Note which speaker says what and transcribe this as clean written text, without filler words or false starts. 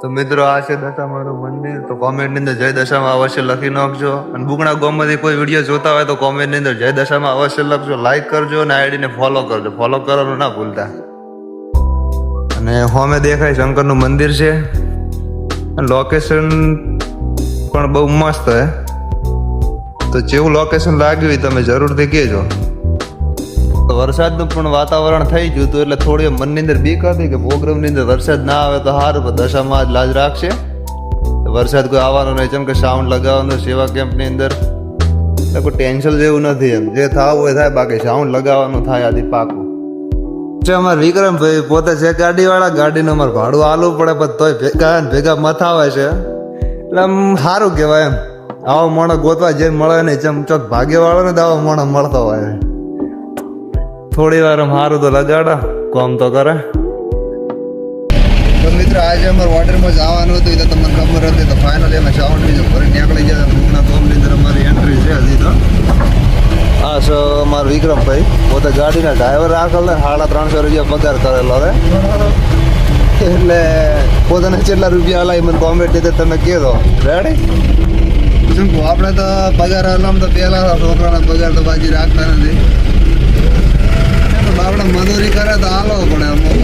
Speaker 1: તો મિત્રો આ છે દશામાનું મંદિર. તો કોમેન્ટ ની અંદર જય દશામાં અવશ્ય લખી નાખજો. અને બુગણા ગામમાંથી કોઈ વિડીયો જોતા હોય તો કોમેન્ટ ની અંદર જય દશામાં અવશ્ય લખજો, લાઈક કરજો અને આઈડી ને ફોલો કરજો. ફોલો કરવાનું ના ભૂલતા. અને હોમે દેખાય શંકરનું મંદિર છે. લોકેશન પણ બહુ મસ્ત હે. તો જેવું લોકેશન લાગ્યું એ તમે જરૂરથી કહેજો. તો વરસાદનું પણ વાતાવરણ થઈ ગયું હતું એટલે થોડી મનની અંદર બીક હતી કે પ્રોગ્રામની અંદર વરસાદ ના આવે તો સારું, પણ દશામાં જ લાજ રાખશે. વરસાદ કોઈ આવવાનો નહીં, જેમ કે સાઉન્ડ લગાવવાનું સેવા કેમ્પની અંદર એટલે કોઈ ટેન્શન જેવું નથી. એમ જે થવું હોય થાય, બાકી સાઉન્ડ લગાવવાનું થાય આથી પાકું છે. અમારે વિક્રમભાઈ પોતે છે ગાડીવાળા, ગાડીનું અમારે ભાડું આલવું પડે, પણ તોય ભેગા ભેગા મથાવે છે. એટલે આમ સારું કહેવાય. એમ આવો મોણો ગોતવા જે મળે નહીં, જેમ ચોક ભાગ્યવાળો ને તો આવો મોણો મળતો હોય. થોડી વાર સારું તો લગાડો, કોમ તો કરે. તો મિત્ર આજે અમારે વોટરમાં જવાનું હતું, તો તમને ખબર હતી. તો ફાઇનલી અમે સાઉન્ડ બીજો ફરી નીકળી ગયા. ભૂખના કોમની અંદર અમારી એન્ટ્રી છે હજી તો. હા સો અમારા વિક્રમભાઈ પોતે ગાડીના ડ્રાઈવર રાખેલ ને, 350 રૂપિયા પગાર કરેલો હવે. એટલે પોતાને કેટલા રૂપિયા હલાય મને કોમેન્ટ રીતે તમે કહેજો. રેડી? શું કહું, આપણે તો પગાર હલામ તો પહેલા છોકરાના પગાર તો બાજી રાખતા નથી. આપણે મજૂરી કરે તો હાલો, પણ અમુક